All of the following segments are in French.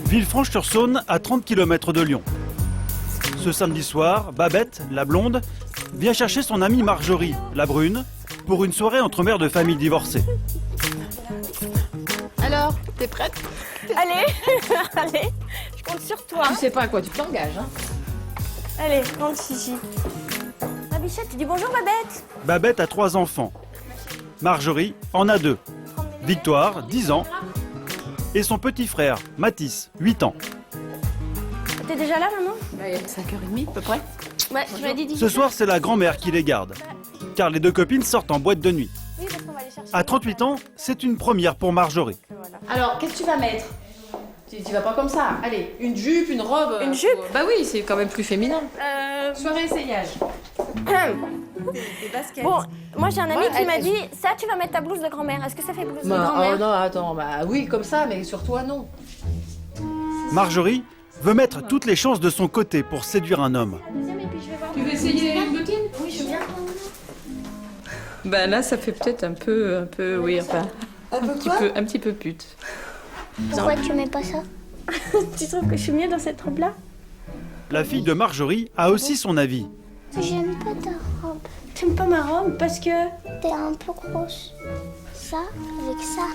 Villefranche-sur-Saône, à 30 km de Lyon. Ce samedi soir, Babette, la blonde, vient chercher son amie Marjorie, la brune, pour une soirée entre mères de famille divorcées. Alors, t'es prête? Allez, allez, je compte sur toi. Tu sais pas à quoi tu t'engages, hein? Allez, compte Chichi. Ma bichette, tu dis bonjour Babette. Babette a 3 enfants. Marjorie en a 2. Victoire, 10 ans, et son petit frère, Mathis, 8 ans. T'es déjà là, maman? Bah, il y a 5h30 à peu près. Ouais, tu m'as dit 10. Ce soir, c'est la grand-mère qui les garde, car les 2 copines sortent en boîte de nuit. Oui, parce qu'on va aller chercher. À 38 ans, c'est une première pour Marjorie. Alors, qu'est-ce que tu vas mettre? Tu vas pas comme ça. Allez, une jupe, une robe. Une jupe? Bah oui, c'est quand même plus féminin. Soirée essayage. Des baskets. Bon, moi j'ai un ami qui m'a dit, ça tu vas mettre ta blouse de grand-mère. Est-ce que ça fait blouse de grand-mère? Oh non, attends, bah oui, comme ça, mais sur toi, non. Marjorie veut mettre toutes les chances de son côté pour séduire un homme. Tu veux essayer une bottine? Oui, je veux bien. Bah là, ça fait peut-être un peu, oui, enfin, un petit peu pute. Pourquoi tu mets pas ça? Tu trouves que je suis mieux dans cette robe-là? La fille de Marjorie a aussi son avis. J'aime pas ta robe. T'aimes pas ma robe parce que... T'es un peu grosse. Ça, avec ça.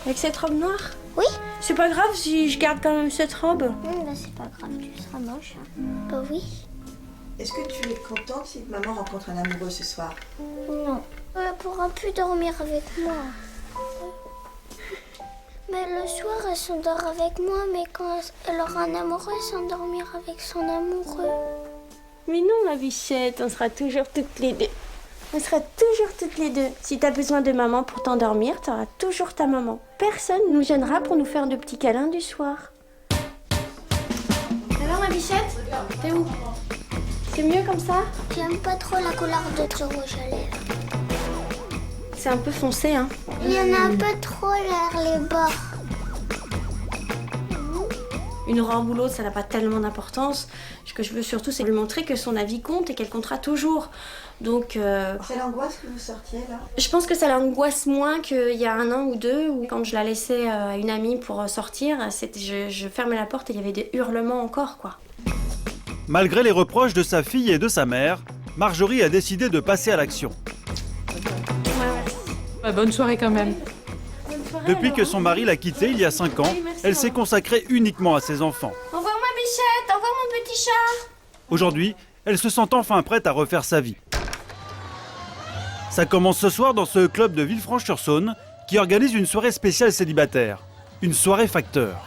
Avec cette robe noire? Oui? C'est pas grave si je garde quand même cette robe. Bah c'est pas grave, tu seras moche. Bah oui. Est-ce que tu es contente si maman rencontre un amoureux ce soir? Non. Elle pourra plus dormir avec moi. Mais le soir, elle s'endort avec moi, mais quand elle aura un amoureux, elle s'endormira avec son amoureux. Mais non, ma bichette, on sera toujours toutes les deux. On sera toujours toutes les deux. Si t'as besoin de maman pour t'endormir, t'auras toujours ta maman. Personne nous gênera pour nous faire de petits câlins du soir. Alors, ma bichette, t'es où? C'est mieux comme ça? J'aime pas trop la couleur de ton rouge à lèvres. C'est un peu foncé, hein. Il y en a un peu trop vers les bords. Une robe ou l'autre, ça n'a pas tellement d'importance. Ce que je veux surtout, c'est lui montrer que son avis compte et qu'elle comptera toujours. Donc, C'est l'angoisse que vous sortiez là? je pense que ça l'angoisse moins qu'il y a 1 an ou 2, où quand je la laissais à une amie pour sortir, je fermais la porte et il y avait des hurlements encore, quoi. Malgré les reproches de sa fille et de sa mère, Marjorie a décidé de passer à l'action. Bah, bonne soirée quand même. Depuis que son mari l'a quittée il y a 5 ans, Oui, merci, elle s'est maman. consacrée uniquement à ses enfants. Au revoir ma bichette, au revoir mon petit chat. Aujourd'hui, elle se sent enfin prête à refaire sa vie. Ça commence ce soir dans ce club de Villefranche-sur-Saône qui organise une soirée spéciale célibataire. Une soirée facteur.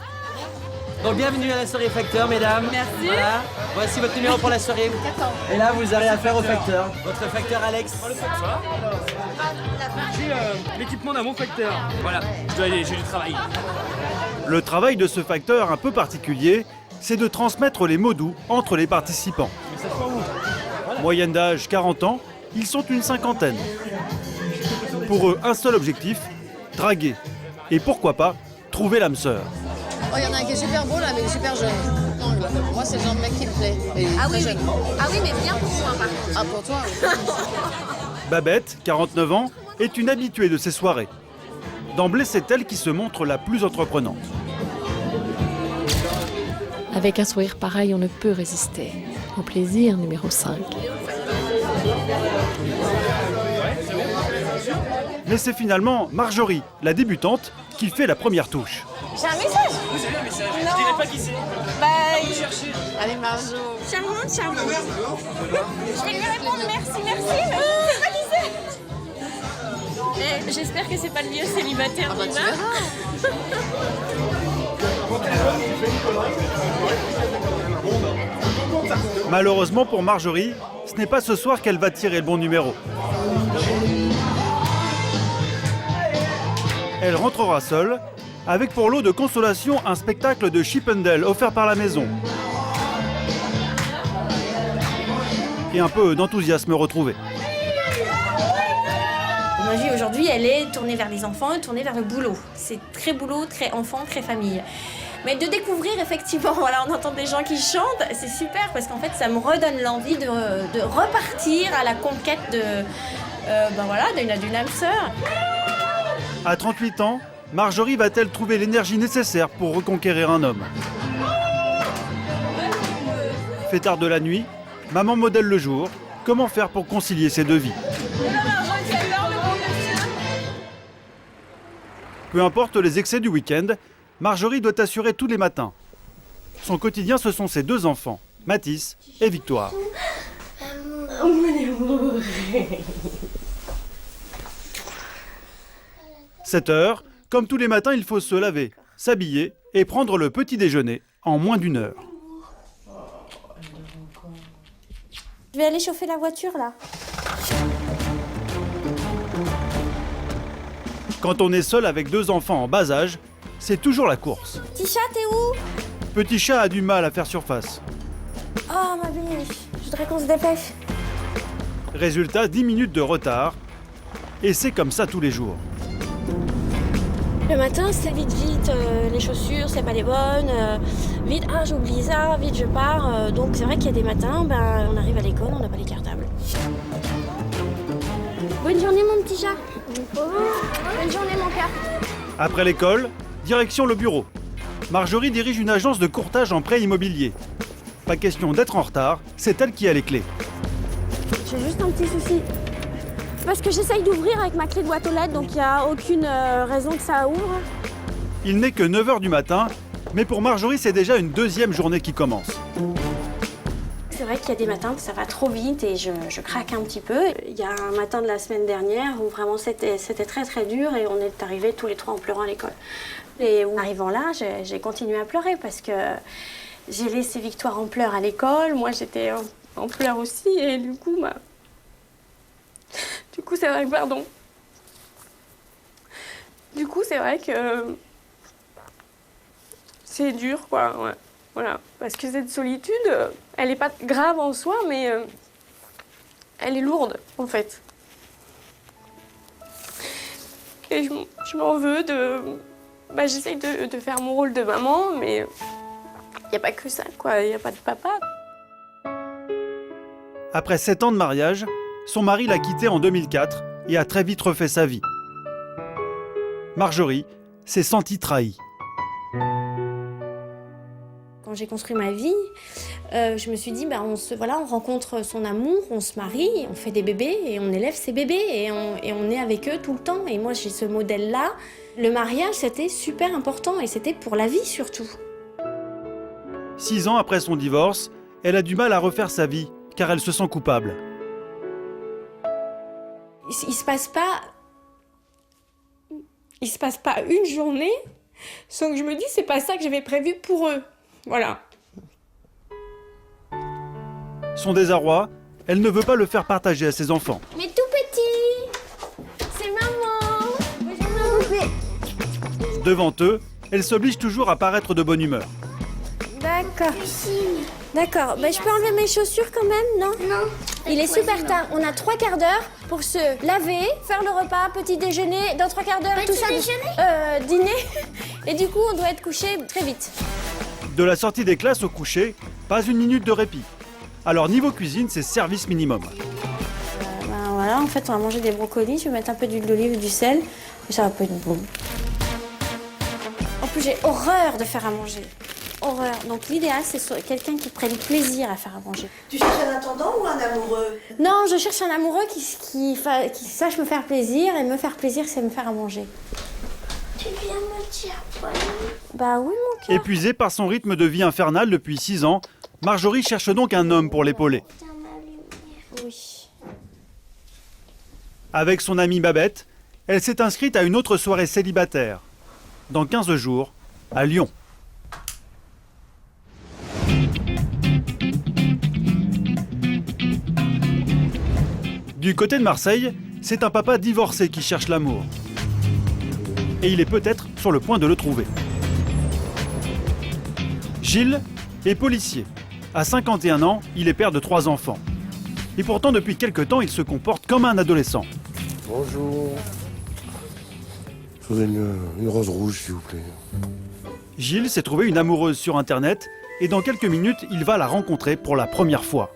Donc bienvenue à la soirée facteur, mesdames. Merci. Voilà. Voici votre numéro pour la soirée. Et là, vous aurez affaire au facteur. Votre facteur Alex. J'ai l'équipement d'un bon facteur. Voilà, je dois aller, j'ai du travail. Le travail de ce facteur un peu particulier, c'est de transmettre les mots doux entre les participants. Moyenne d'âge 40 ans, ils sont une 50aine. Pour eux, un seul objectif, draguer. Et pourquoi pas, trouver l'âme sœur. Oh, il y en a un qui est super beau là, mais il est super jeune. Non, moi, c'est le genre de mec qui me plaît. Et très jeune. Ah oui, mais bien pour moi, par contre. Ah, pour toi, oui. Babette, 49 ans, est une habituée de ces soirées. D'emblée, c'est elle qui se montre la plus entreprenante. Avec un sourire pareil, on ne peut résister. Au plaisir numéro 5. Mais c'est finalement Marjorie, la débutante, qui fait la première touche. J'ai un message. Vous avez un message, je dirais pas qui c'est. Allez, Marjo. Charmante, charmante. Je vais lui répondre merci, merci, mais je sais pas qui c'est. J'espère que c'est pas le vieux célibataire Bah, tu d'Iva. verras. Malheureusement pour Marjorie, ce n'est pas ce soir qu'elle va tirer le bon numéro. Elle rentrera seule, avec pour lot de consolation un spectacle de Chip 'n Dale offert par la maison. Et un peu d'enthousiasme retrouvé. Ma vie aujourd'hui, elle est tournée vers les enfants et tournée vers le boulot. C'est très boulot, très enfant, très famille. Mais de découvrir effectivement, voilà, on entend des gens qui chantent, c'est super parce qu'en fait, ça me redonne l'envie de repartir à la conquête d'une âme sœur. À 38 ans, Marjorie va-t-elle trouver l'énergie nécessaire pour reconquérir un homme? Fait tard de la nuit, maman modèle le jour. Comment faire pour concilier ces deux vies? Peu importe les excès du week-end, Marjorie doit assurer tous les matins. Son quotidien, ce sont ses deux enfants, Mathis et Victoire. 7 heures, comme tous les matins, il faut se laver, s'habiller et prendre le petit déjeuner en moins d'1 heure. Je vais aller chauffer la voiture là. Quand on est seul avec 2 enfants en bas âge, c'est toujours la course. Petit chat, t'es où? Petit chat a du mal à faire surface. Oh ma belle, je voudrais qu'on se dépêche. Résultat, 10 minutes de retard. Et c'est comme ça tous les jours. Le matin, c'est vite, les chaussures, c'est pas les bonnes, vite, ah j'ai oublié ça, vite je pars. Donc c'est vrai qu'il y a des matins, on arrive à l'école, on n'a pas les cartables. Bonne journée mon petit chat. Bonne journée mon cœur. Après l'école, direction le bureau. Marjorie dirige une agence de courtage en prêt immobilier. Pas question d'être en retard, c'est elle qui a les clés. J'ai juste un petit souci. Parce que j'essaye d'ouvrir avec ma clé de boîte aux lettres, donc il n'y a aucune raison que ça ouvre. Il n'est que 9 h du matin, mais pour Marjorie, c'est déjà une deuxième journée qui commence. C'est vrai qu'il y a des matins que ça va trop vite et je craque un petit peu. Il y a un matin de la semaine dernière où vraiment c'était très très dur et on est arrivés tous les trois en pleurant à l'école. Et en arrivant là, j'ai continué à pleurer parce que j'ai laissé Victoire en pleurs à l'école. Moi, j'étais en pleurs aussi et du coup, c'est vrai que, pardon. Du coup, c'est vrai que c'est dur, quoi, ouais. Voilà. Parce que cette solitude, elle n'est pas grave en soi, mais elle est lourde, en fait. Et je m'en veux j'essaye de faire mon rôle de maman, mais il n'y a pas que ça, quoi. Il n'y a pas de papa. Après 7 ans de mariage, son mari l'a quittée en 2004 et a très vite refait sa vie. Marjorie s'est sentie trahie. Quand j'ai construit ma vie, je me suis dit, on rencontre son amour, on se marie, on fait des bébés et on élève ces bébés et on est avec eux tout le temps. Et moi, j'ai ce modèle-là. Le mariage, c'était super important et c'était pour la vie surtout. 6 ans après son divorce, elle a du mal à refaire sa vie car elle se sent coupable. Il se passe pas une journée sans que je me dise c'est pas ça que j'avais prévu pour eux. Voilà. Son désarroi, elle ne veut pas le faire partager à ses enfants. Mais tout petit, c'est maman. Bonjour maman. Devant eux, elle s'oblige toujours à paraître de bonne humeur. D'accord. D'accord, je peux enlever mes chaussures quand même, non? Non. Il est super tard, on a 3 quarts d'heure pour se laver, faire le repas, petit déjeuner, dans 3 quarts d'heure, tout ça. Dîner. Et du coup, on doit être couché très vite. De la sortie des classes au coucher, pas une minute de répit. Alors niveau cuisine, c'est service minimum. Voilà, en fait, on va manger des brocolis, je vais mettre un peu d'huile d'olive et du sel, et ça va pas être bon. En plus, j'ai horreur de faire à manger. Horreur. Donc l'idéal, c'est quelqu'un qui prenne plaisir à faire à manger. Tu cherches un intendant ou un amoureux? Non, je cherche un amoureux qui sache me faire plaisir, et me faire plaisir, c'est me faire à manger. Tu viens me dire quoi? Bah oui, mon cœur. Épuisée par son rythme de vie infernal depuis 6 ans, Marjorie cherche donc un homme pour l'épauler. Oui. Avec son amie Babette, elle s'est inscrite à une autre soirée célibataire. Dans 15 jours, à Lyon. Du côté de Marseille, c'est un papa divorcé qui cherche l'amour. Et il est peut-être sur le point de le trouver. Gilles est policier. À 51 ans, il est père de 3 enfants. Et pourtant, depuis quelque temps, il se comporte comme un adolescent. Bonjour. Je voudrais une rose rouge, s'il vous plaît. Gilles s'est trouvé une amoureuse sur Internet et dans quelques minutes, il va la rencontrer pour la première fois.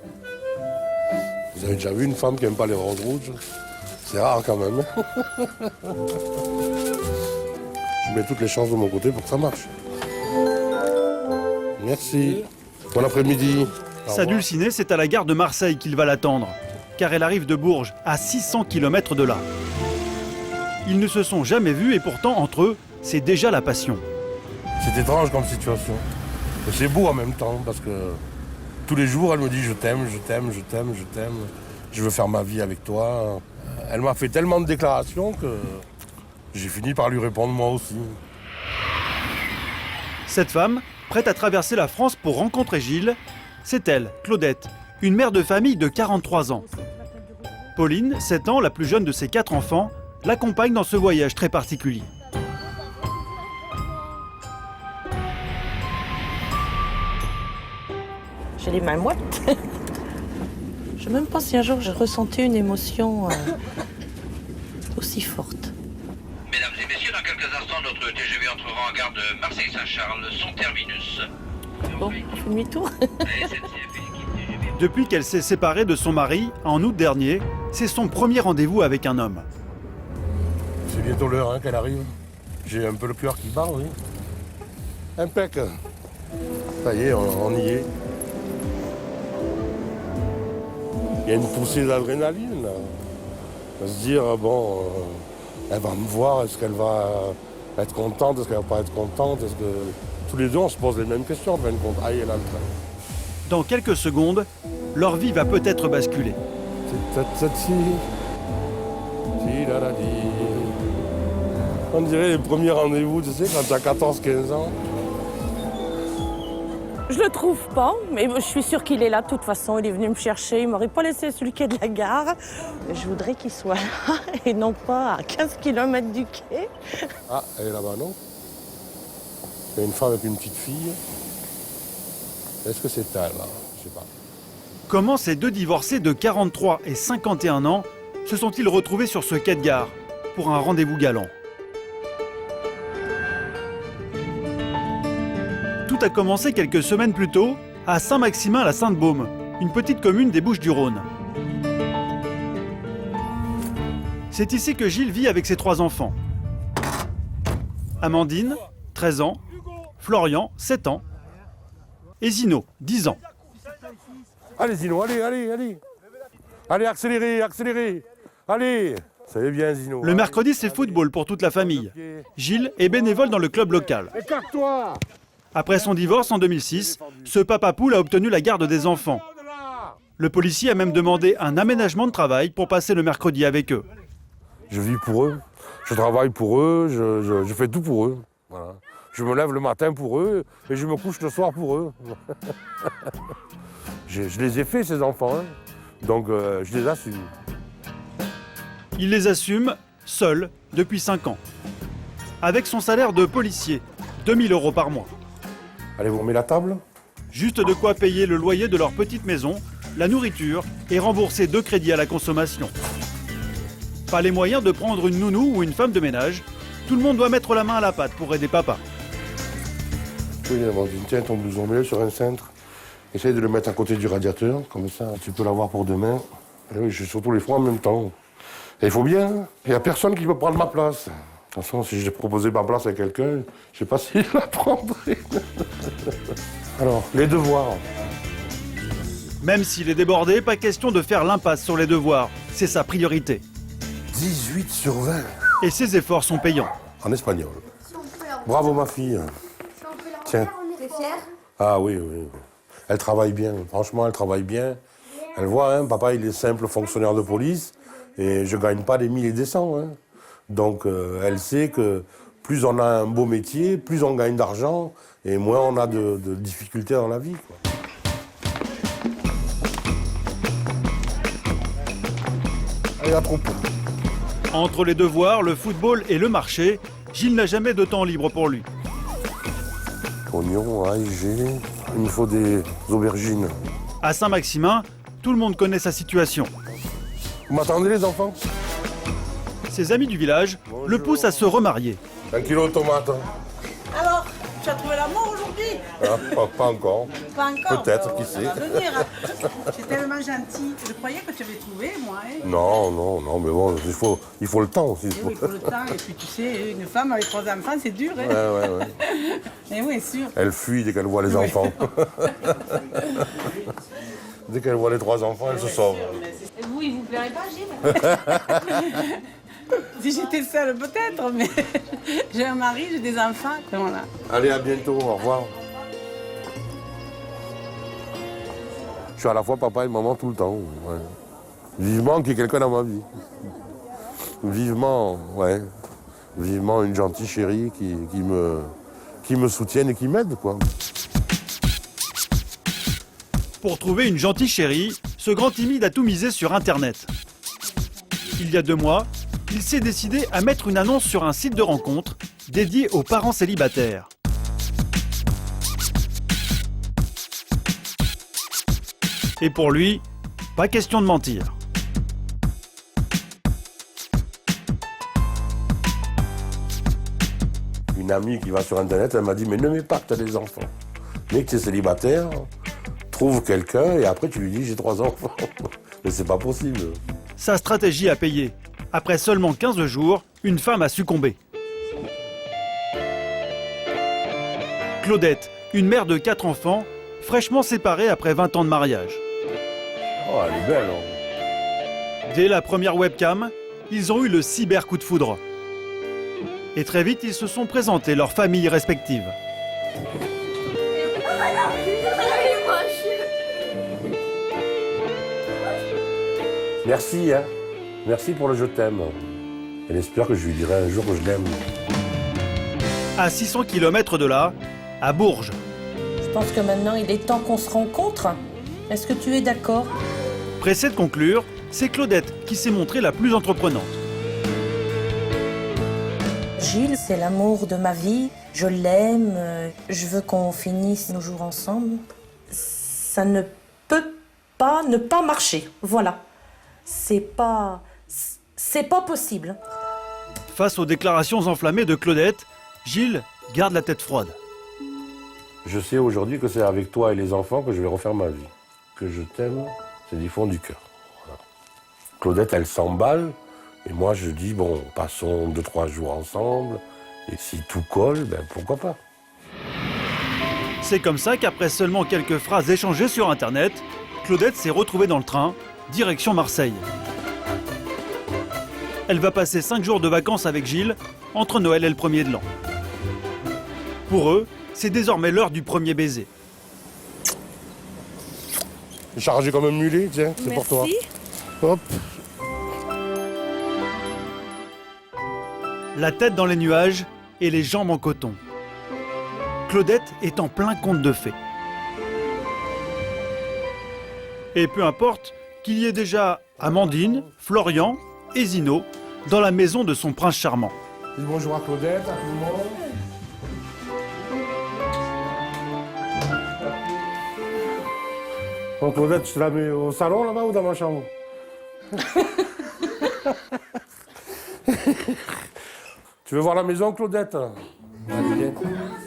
Vous avez déjà vu une femme qui n'aime pas les roses rouges? C'est rare quand même. Je je mets toutes les chances de mon côté pour que ça marche. Merci. Bon après-midi. Sa dulcinée, c'est à la gare de Marseille qu'il va l'attendre, car elle arrive de Bourges, à 600 km de là. Ils ne se sont jamais vus et pourtant, entre eux, c'est déjà la passion. C'est étrange comme situation. Mais c'est beau en même temps, parce que tous les jours, elle me dit « je t'aime, je t'aime, je t'aime, je t'aime, je veux faire ma vie avec toi ». Elle m'a fait tellement de déclarations que j'ai fini par lui répondre moi aussi. Cette femme, prête à traverser la France pour rencontrer Gilles, c'est elle, Claudette, une mère de famille de 43 ans. Pauline, 7 ans, la plus jeune de ses 4 enfants, l'accompagne dans ce voyage très particulier. J'ai les mains moites. Je ne sais même pas si un jour j'ai ressenti une émotion aussi forte. Mesdames et messieurs, dans quelques instants, notre TGV entrera en gare de Marseille-Saint-Charles, son terminus. Bon, on fait demi-tour. Depuis qu'elle s'est séparée de son mari, en août dernier, c'est son premier rendez-vous avec un homme. C'est bientôt l'heure qu'elle arrive. J'ai un peu le cœur qui bat, oui. Impec. Ça y est, on y est. Il y a une poussée d'adrénaline. À se dire, bon, elle va me voir, est-ce qu'elle va être contente, est-ce qu'elle va pas être contente, est-ce que... Tous les deux, on se pose les mêmes questions, en fin de compte. Ah, elle a le train. Dans quelques secondes, leur vie va peut-être basculer. On dirait les premiers rendez-vous, tu sais, quand tu as 14-15 ans. Je le trouve pas, mais je suis sûre qu'il est là de toute façon. Il est venu me chercher, il m'aurait pas laissé sur le quai de la gare. Je voudrais qu'il soit là et non pas à 15 km du quai. Ah, elle est là-bas, non? Il y a une femme avec une petite fille. Est-ce que c'est elle, là? Je sais pas. Comment ces deux divorcés de 43 et 51 ans se sont-ils retrouvés sur ce quai de gare pour un rendez-vous galant? Tout a commencé quelques semaines plus tôt à Saint-Maximin-la-Sainte-Baume, une petite commune des Bouches-du-Rhône. C'est ici que Gilles vit avec ses 3 enfants. Amandine, 13 ans, Florian, 7 ans, et Zino, 10 ans. Allez Zino, allez, allez, allez. Allez, accélérez, accélérez. Allez. Ça va bien Zino. Le mercredi, c'est football pour toute la famille. Gilles est bénévole dans le club local. Écarte-toi. Après son divorce en 2006, ce papa poule a obtenu la garde des enfants. Le policier a même demandé un aménagement de travail pour passer le mercredi avec eux. Je vis pour eux, je travaille pour eux, je fais tout pour eux. Voilà. Je me lève le matin pour eux et je me couche le soir pour eux. Je les ai faits, ces enfants, hein. Donc je les assume. Il les assume seul depuis 5 ans. Avec son salaire de policier, 2 000 € par mois. Allez, vous remettez la table? Juste de quoi payer le loyer de leur petite maison, la nourriture et rembourser 2 crédits à la consommation. Pas les moyens de prendre une nounou ou une femme de ménage. Tout le monde doit mettre la main à la pâte pour aider papa. Oui, tiens ton blouson, mets-le sur un cintre. Essaye de le mettre à côté du radiateur, comme ça, tu peux l'avoir pour demain. Et oui, j'ai surtout les froids en même temps. Et il faut bien, il n'y a personne qui peut prendre ma place. De toute façon, si j'ai proposé ma place à quelqu'un, je ne sais pas s'il la prendrait. Alors, les devoirs. Même s'il est débordé, pas question de faire l'impasse sur les devoirs. C'est sa priorité. 18 sur 20. Et ses efforts sont payants. En espagnol. Bravo ma fille. Tiens. T'es fière? Ah oui, oui. Elle travaille bien. Franchement, elle travaille bien. Elle voit, hein, papa, il est simple fonctionnaire de police. Et je ne gagne pas des 1000 et des 100. Hein. Donc, elle sait que plus on a un beau métier, plus on gagne d'argent et moins on a de difficultés dans la vie, quoi. Allez, la troupe. Entre les devoirs, le football et le marché, Gilles n'a jamais de temps libre pour lui. Oignons, ail, il me faut des aubergines. À Saint-Maximin, tout le monde connaît sa situation. Vous m'attendez les enfants? Ses amis du village le poussent à se remarier. 1 kilo de tomates. Alors, Tu as trouvé l'amour aujourd'hui? Pas encore. Pas encore? Peut-être, qui sait. Ça va venir. C'est tellement gentil. Je croyais que tu avais trouvé, moi. Hein. Non, mais bon, il faut le temps aussi. Oui, il faut le temps. Et puis tu sais, une femme avec 3 enfants, c'est dur. Hein. Ouais. Et oui, sûr. Elle fuit dès qu'elle voit les enfants. Dès qu'elle voit les 3 enfants, elle se sauve. Et vous, il vous plairait pas, Gilles? Si j'étais seule, peut-être, mais j'ai un mari, j'ai des enfants. Voilà. Allez, à bientôt, au revoir. Je suis à la fois papa et maman tout le temps. Ouais. Vivement qu'il y ait quelqu'un dans ma vie. Vivement une gentille chérie qui me soutienne et qui m'aide, quoi. Pour trouver une gentille chérie, ce grand timide a tout misé sur Internet. Il y a 2 mois, il s'est décidé à mettre une annonce sur un site de rencontre dédié aux parents célibataires. Et pour lui, pas question de mentir. Une amie qui va sur Internet, elle m'a dit « Mais ne mets pas que tu as des enfants. Mais que tu es célibataire, trouve quelqu'un et après tu lui dis « J'ai 3 enfants. » Mais c'est pas possible. Sa stratégie a payé. Après seulement 15 jours, une femme a succombé. Claudette, une mère de 4 enfants, fraîchement séparée après 20 ans de mariage. Oh, elle est belle, hein. Dès la première webcam, ils ont eu le cyber coup de foudre. Et très vite, ils se sont présentés leurs familles respectives. Merci, hein. Merci pour le je t'aime. Elle espère que je lui dirai un jour que je l'aime. À 600 km de là, à Bourges. Je pense que maintenant, il est temps qu'on se rencontre. Est-ce que tu es d'accord? Pressée de conclure, c'est Claudette qui s'est montrée la plus entreprenante. Gilles, c'est l'amour de ma vie. Je l'aime. Je veux qu'on finisse nos jours ensemble. Ça ne peut pas ne pas marcher. Voilà. C'est pas possible. Face aux déclarations enflammées de Claudette, Gilles garde la tête froide. Je sais aujourd'hui que c'est avec toi et les enfants que je vais refaire ma vie. Que je t'aime, c'est du fond du cœur. Voilà. Claudette, elle s'emballe. Et moi, je dis, bon, passons 2-3 jours ensemble. Et si tout colle, ben pourquoi pas. C'est comme ça qu'après seulement quelques phrases échangées sur Internet, Claudette s'est retrouvée dans le train, direction Marseille. Elle va passer 5 jours de vacances avec Gilles, entre Noël et le 1er de l'an. Pour eux, c'est désormais l'heure du premier baiser. Chargé comme un mulet, tiens, c'est pour toi. Hop. La tête dans les nuages et les jambes en coton. Claudette est en plein conte de fées. Et peu importe qu'il y ait déjà Amandine, Florian et Zino dans la maison de son prince charmant. Dis bonjour à Claudette, à tout le monde. Bon, Claudette, tu te la mets au salon là-bas ou dans ma chambre? Tu veux voir la maison, Claudette? Allez.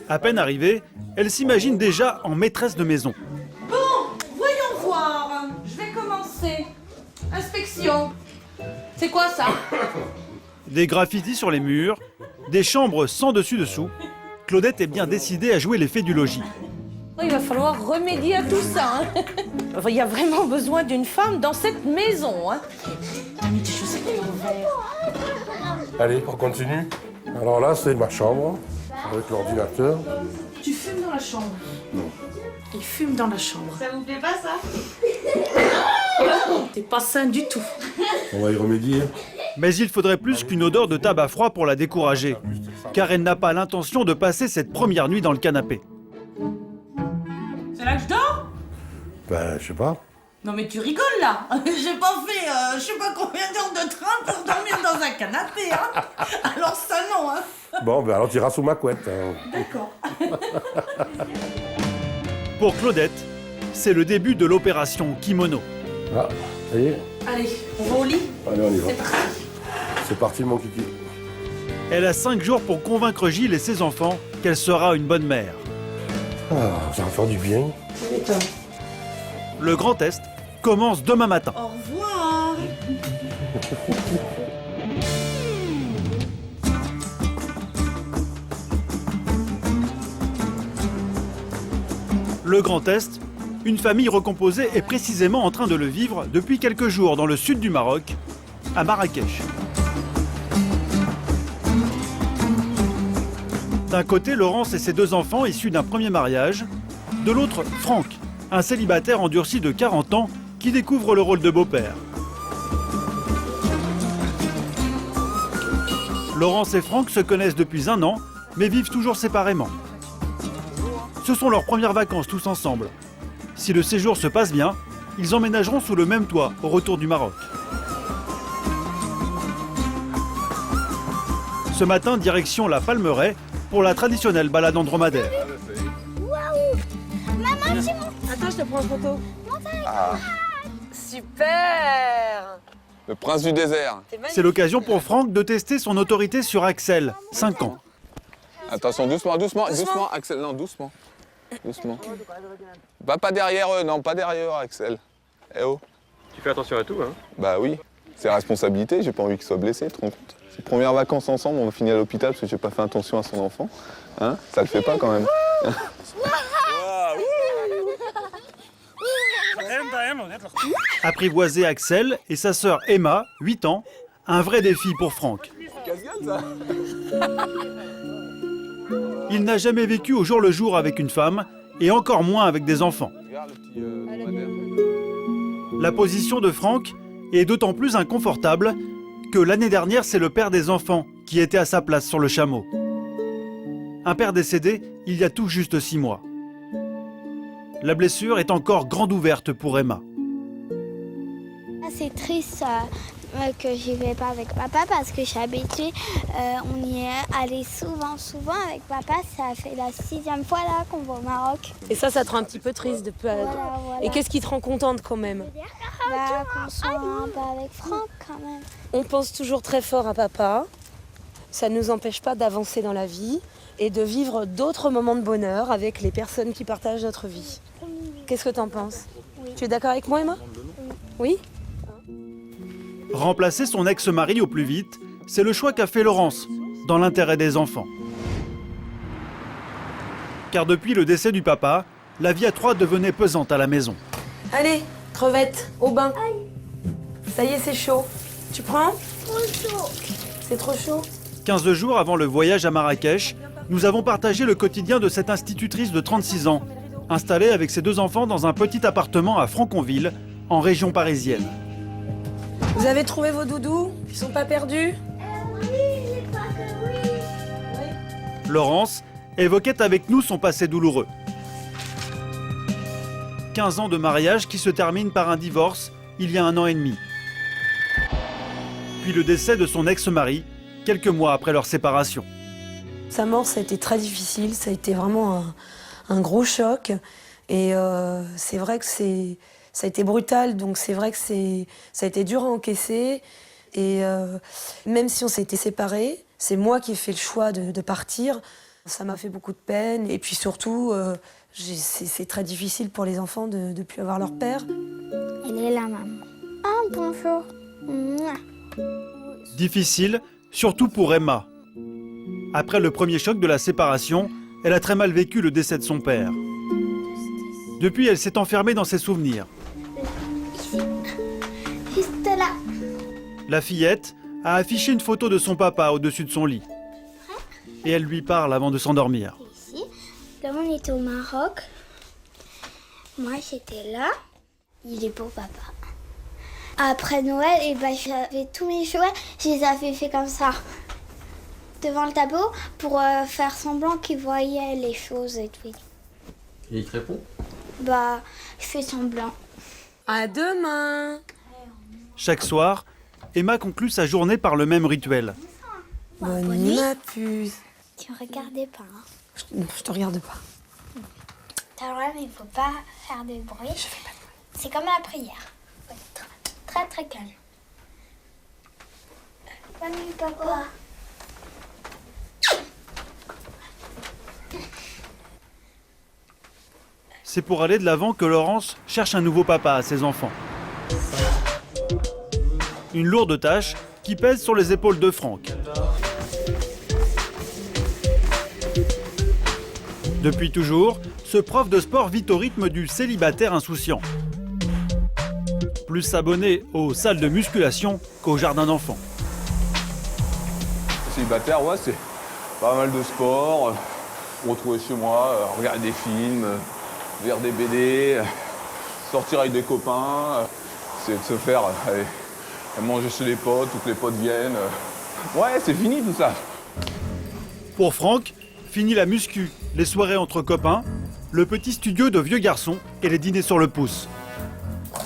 À peine arrivée, elle s'imagine déjà en maîtresse de maison. Bon, voyons voir. Je vais commencer. Inspection. C'est quoi ça? Des graffitis sur les murs, des chambres sans dessus-dessous. Claudette est bien décidée à jouer les fées du logis. Il va falloir remédier à tout ça. Hein. Il y a vraiment besoin d'une femme dans cette maison. Hein. T'as mis tes chaussettes ouvertes. Allez, on continue. Alors là, c'est ma chambre, avec l'ordinateur. Tu fumes dans la chambre? Non. Il fume dans la chambre. Ça vous plaît pas, ça? T'es pas sain du tout. On va y remédier. Mais il faudrait plus qu'une odeur de tabac froid pour la décourager, car elle n'a pas l'intention de passer cette première nuit dans le canapé. C'est là que je dors? Ben, je sais pas. Non mais tu rigoles là. J'ai pas fait je sais pas combien d'heures de train pour dormir dans un canapé, hein. Alors ça non, hein. Bon, ben alors tu iras sous ma couette. Hein. D'accord. Pour Claudette, c'est le début de l'opération Kimono. Ah, ça y est. Allez, on va au lit. Allez, on y va. C'est parti. C'est parti, mon kiki. Elle a 5 jours pour convaincre Gilles et ses enfants qu'elle sera une bonne mère. Ah, ça va faire du bien. Le grand test commence demain matin. Au revoir. Le grand test, une famille recomposée est précisément en train de le vivre depuis quelques jours dans le sud du Maroc, à Marrakech. D'un côté, Laurence et ses 2 enfants issus d'un premier mariage. De l'autre, Franck, un célibataire endurci de 40 ans qui découvre le rôle de beau-père. Laurence et Franck se connaissent depuis 1 an, mais vivent toujours séparément. Ce sont leurs premières vacances tous ensemble. Si le séjour se passe bien, ils emménageront sous le même toit au retour du Maroc. Ce matin, direction la Palmeraie pour la traditionnelle balade en dromadaire. Waouh! Maman, tu montes. Attends, je te prends en photo. Super! Le prince du désert. C'est l'occasion pour Franck de tester son autorité sur Axel, 5 ans. Attention, doucement, Axel, non, doucement. Bah, pas derrière eux, non, pas derrière Axel. Eh oh. Tu fais attention à tout, hein? Bah oui, c'est la responsabilité, j'ai pas envie qu'il soit blessé, tu te rends compte? C'est les premières vacances ensemble, on finit à l'hôpital parce que j'ai pas fait attention à son enfant. Hein? Ça le fait pas quand même. Apprivoiser Axel et sa sœur Emma, 8 ans, un vrai défi pour Franck. Il n'a jamais vécu au jour le jour avec une femme, et encore moins avec des enfants. La position de Franck est d'autant plus inconfortable que l'année dernière, c'est le père des enfants qui était à sa place sur le chameau. Un père décédé il y a tout juste 6 mois. La blessure est encore grande ouverte pour Emma. C'est triste que j'y vais pas avec papa parce que je suis habituée. On y est allé souvent avec papa. Ça fait la 6e fois là qu'on va au Maroc. Et ça te rend un petit peu triste de peu. Voilà. Et qu'est-ce qui te rend contente quand même? Qu'on soit un peu avec Franck quand même. On pense toujours très fort à papa. Ça ne nous empêche pas d'avancer dans la vie et de vivre d'autres moments de bonheur avec les personnes qui partagent notre vie. Qu'est-ce que tu en penses? Oui. Tu es d'accord avec moi, Emma? Oui. Remplacer son ex-mari au plus vite, c'est le choix qu'a fait Laurence, dans l'intérêt des enfants. Car depuis le décès du papa, la vie à 3 devenait pesante à la maison. Allez, crevette, au bain. Ça y est, c'est chaud. Tu prends? Trop chaud. C'est trop chaud? 15 jours avant le voyage à Marrakech, nous avons partagé le quotidien de cette institutrice de 36 ans, installée avec ses 2 enfants dans un petit appartement à Franconville, en région parisienne. Vous avez trouvé vos doudous? Ils sont pas perdus? Oui, je crois que oui. Laurence évoquait avec nous son passé douloureux. 15 ans de mariage qui se terminent par un divorce il y a 1 an et demi. Puis le décès de son ex-mari, quelques mois après leur séparation. Sa mort, ça a été très difficile, ça a été vraiment un gros choc. Et c'est vrai que ça a été brutal, donc c'est vrai que ça a été dur à encaisser. Et même si on s'était séparés, c'est moi qui ai fait le choix de partir. Ça m'a fait beaucoup de peine. Et puis surtout, c'est très difficile pour les enfants de ne plus avoir leur père. Elle est là, maman. Ah, bonjour. Mouah. Difficile, surtout pour Emma. Après le premier choc de la séparation, elle a très mal vécu le décès de son père. Depuis, elle s'est enfermée dans ses souvenirs. Ici. Juste là. La fillette a affiché une photo de son papa au-dessus de son lit. Et elle lui parle avant de s'endormir. Ici. Là, on était au Maroc. Moi, j'étais là. Il est beau, papa. Après Noël, j'avais tous mes jouets, je les avais fait comme ça. Devant le tableau, pour faire semblant qu'il voyait les choses et tout. Et il te répond? Je fais semblant. À demain. Chaque soir, Emma conclut sa journée par le même rituel. Bonne nuit, ma puce. Tu me regardais pas. Non, je te regarde pas. T'as le droit, mais il faut pas faire de bruit. Je fais pas de bruit. C'est comme la prière. Faut être très très calme. Bonne nuit, papa. c'est pour aller de l'avant que Laurence cherche un nouveau papa à ses enfants. Une lourde tâche qui pèse sur les épaules de Franck. Depuis toujours, ce prof de sport vit au rythme du célibataire insouciant. Plus s'abonner aux salles de musculation qu'au jardin d'enfants. Célibataire, ouais, c'est pas mal de sport, retrouver chez moi, regarder des films, lire des BD, sortir avec des copains, c'est de se faire manger chez les potes, tous les potes viennent. Ouais, c'est fini tout ça. Pour Franck, fini la muscu, les soirées entre copains, le petit studio de vieux garçons et les dîners sur le pouce.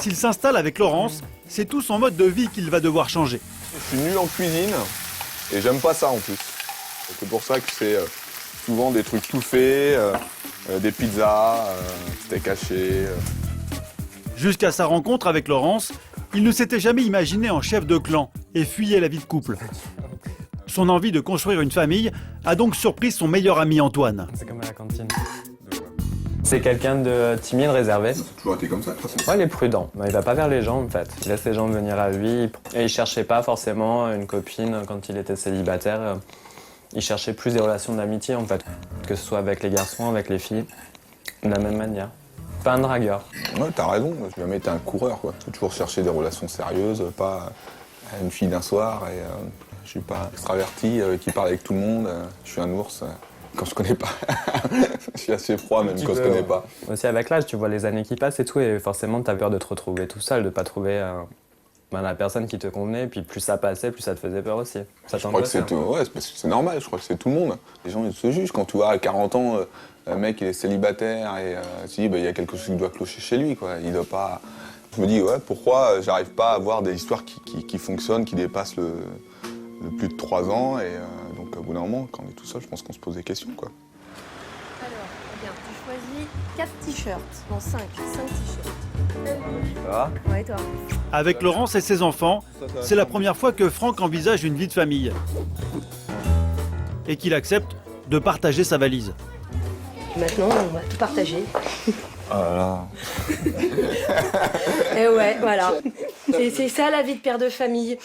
S'il s'installe avec Laurence, c'est tout son mode de vie qu'il va devoir changer. Je suis nul en cuisine et j'aime pas ça en plus. C'est pour ça que c'est souvent des trucs tout faits, des pizzas, steak haché. Jusqu'à sa rencontre avec Laurence, il ne s'était jamais imaginé en chef de clan et fuyait la vie de couple. Son envie de construire une famille a donc surpris son meilleur ami Antoine. C'est comme à la cantine. C'est quelqu'un de timide, réservé. Ça a toujours été comme ça, de toute façon. Ouais, il est prudent. Il va pas vers les gens, en fait. Il laisse les gens venir à lui. Et il cherchait pas forcément une copine quand il était célibataire. Il cherchait plus des relations d'amitié, en fait. Que ce soit avec les garçons, avec les filles. De la même manière. Pas un dragueur. Ouais, t'as raison. J'ai jamais été un coureur, quoi. J'ai toujours cherché des relations sérieuses, pas une fille d'un soir. Et je suis pas extraverti qui parle avec tout le monde. Je suis un ours. Quand je connais pas. Je suis assez froid même quand je connais pas. Aussi avec l'âge, tu vois les années qui passent et tout, et forcément t'as peur de te retrouver tout seul, de pas trouver la personne qui te convenait, et puis plus ça passait, plus ça te faisait peur aussi. Ça je crois que c'est normal, je crois que c'est tout le monde. Les gens ils se jugent quand tu vois à 40 ans, un mec il est célibataire et tu dis il y a quelque chose qui doit clocher chez lui, quoi. Il doit pas. Je me dis ouais, pourquoi j'arrive pas à avoir des histoires qui fonctionnent, qui dépassent le plus de 3 ans et donc au bout d'un moment, quand on est tout seul, je pense qu'on se pose des questions, quoi. Alors, regarde, tu choisis 4 t-shirts. Non, 5 t-shirts. Ça va ? Ouais, toi. Avec Laurence et ses enfants, c'est la première fois que Franck envisage une vie de famille. Et qu'il accepte de partager sa valise. Maintenant, on va tout partager. Oh là là. Et ouais, voilà. C'est ça la vie de père de famille.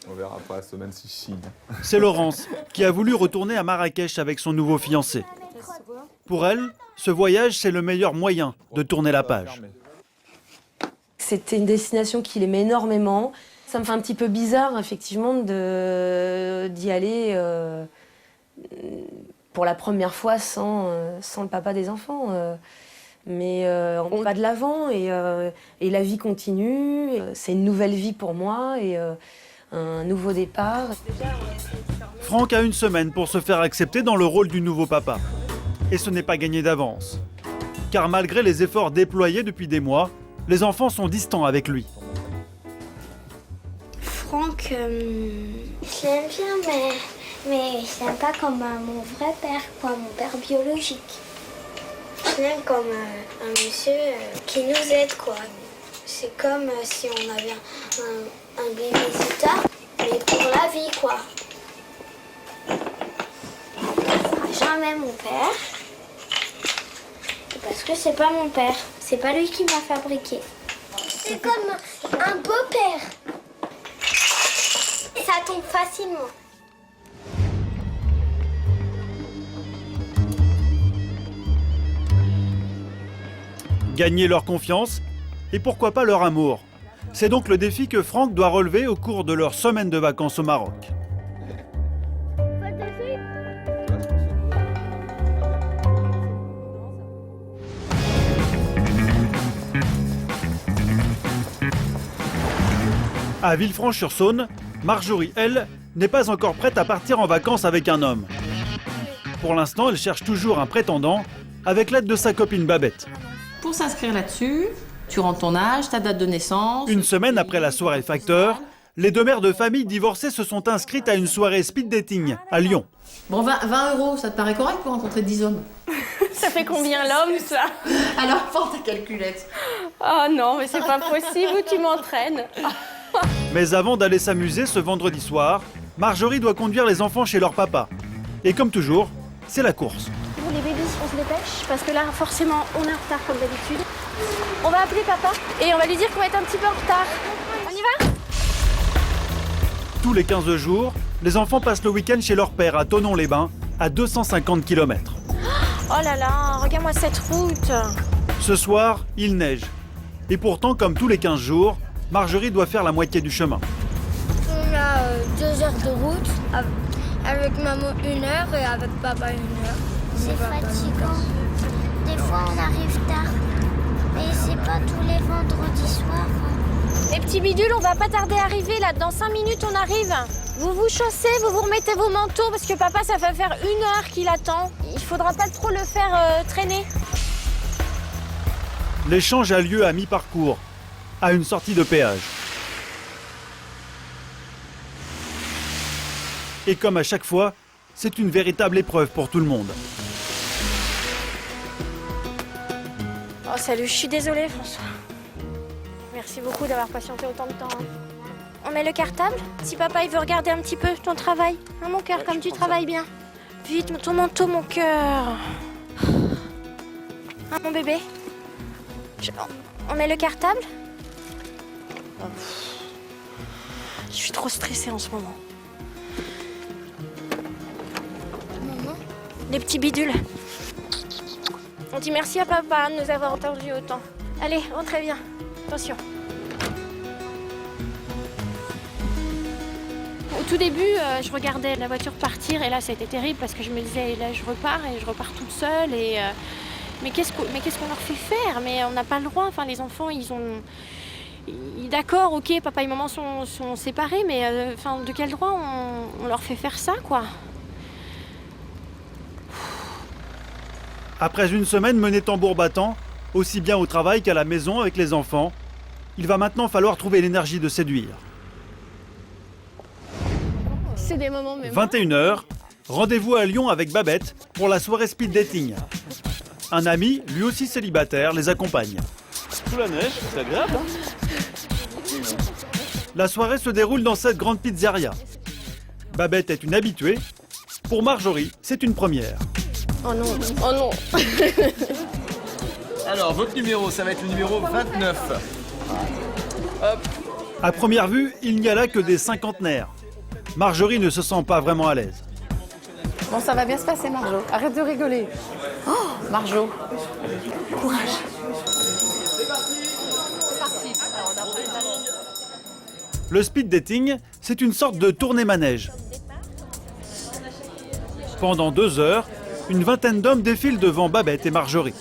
On verra après la semaine si signe. C'est Laurence qui a voulu retourner à Marrakech avec son nouveau fiancé. Pour elle, ce voyage, c'est le meilleur moyen de tourner la page. C'était une destination qu'il aimait énormément. Ça me fait un petit peu bizarre, effectivement, d'y aller pour la première fois sans le papa des enfants. Mais on va de l'avant et la vie continue. C'est une nouvelle vie pour moi et un nouveau départ. Franck a une semaine pour se faire accepter dans le rôle du nouveau papa. Et ce n'est pas gagné d'avance. Car malgré les efforts déployés depuis des mois, les enfants sont distants avec lui. Franck, je l'aime bien, mais je l'aime pas comme mon vrai père, quoi, mon père biologique. Je l'aime comme un monsieur qui nous aide, quoi. C'est comme si on avait un babysitter, mais pour la vie, quoi. Ce sera jamais mon père, parce que c'est pas mon père. C'est pas lui qui m'a fabriqué. C'est comme un beau-père. Ça tombe facilement. Gagner leur confiance et pourquoi pas leur amour. C'est donc le défi que Franck doit relever au cours de leur semaine de vacances au Maroc. À Villefranche-sur-Saône, Marjorie, elle, n'est pas encore prête à partir en vacances avec un homme. Pour l'instant, elle cherche toujours un prétendant avec l'aide de sa copine Babette. Pour s'inscrire là-dessus, tu rentres ton âge, ta date de naissance. Une semaine après la soirée Facteur, les deux mères de famille divorcées se sont inscrites à une soirée speed dating à Lyon. Bon, 20 €, ça te paraît correct pour rencontrer 10 hommes? Ça fait combien l'homme, ça? Alors, prends ta calculette. Oh non, mais c'est pas possible, où tu m'entraînes? Mais avant d'aller s'amuser ce vendredi soir, Marjorie doit conduire les enfants chez leur papa. Et comme toujours, c'est la course. Pour les bébés, on se dépêche parce que là, forcément, on est en retard comme d'habitude. On va appeler papa et on va lui dire qu'on va être un petit peu en retard. On y va? Tous les 15 jours, les enfants passent le week-end chez leur père à Thonon-les-Bains, à 250 km. Oh là là, regarde-moi cette route. Ce soir, il neige. Et pourtant, comme tous les 15 jours, Marjorie doit faire la moitié du chemin. On a 2 heures de route, avec maman 1 heure et avec papa 1 heure. C'est fatigant. Des fois on arrive tard, mais c'est pas tous les vendredis soirs. Les petits bidules, on va pas tarder à arriver là. Dans 5 minutes, on arrive. Vous vous chaussez, vous vous remettez vos manteaux parce que papa, ça va faire 1 heure qu'il attend. Il faudra pas trop le faire traîner. L'échange a lieu à mi-parcours, à une sortie de péage. Et comme à chaque fois, c'est une véritable épreuve pour tout le monde. Oh salut, je suis désolée François. Merci beaucoup d'avoir patienté autant de temps. On met le cartable? Si papa il veut regarder un petit peu ton travail. Hein, mon cœur, comme tu travailles bien. Vite, ton manteau, mon cœur. Hein, mon bébé? On met le cartable? Oh. Je suis trop stressée en ce moment. Maman? Les petits bidules. On dit merci à papa de nous avoir entendus autant. Allez, rentrez bien. Attention. Au tout début, je regardais la voiture partir et là, ça a été terrible parce que je me disais, là, je repars toute seule et... Mais qu'est-ce qu'on leur fait faire? Mais on n'a pas le droit. Enfin, les enfants, d'accord, ok, papa et maman sont séparés, mais enfin, de quel droit on leur fait faire ça, quoi? Après une semaine menée tambour battant, aussi bien au travail qu'à la maison avec les enfants, il va maintenant falloir trouver l'énergie de séduire. C'est des moments même. 21h, rendez-vous à Lyon avec Babette pour la soirée speed dating. Un ami, lui aussi célibataire, les accompagne. Sous la neige, c'est agréable, hein? La soirée se déroule dans cette grande pizzeria. Babette est une habituée. Pour Marjorie, c'est une première. Oh non, oh non. Alors, votre numéro, ça va être le numéro 29. Hop. À première vue, il n'y a là que des cinquantenaires. Marjorie ne se sent pas vraiment à l'aise. Bon, ça va bien se passer, Marjo. Arrête de rigoler. Oh, Marjo. Courage. C'est parti. Le speed dating, c'est une sorte de tournée-manège. Pendant 2 heures, une vingtaine d'hommes défilent devant Babette et Marjorie.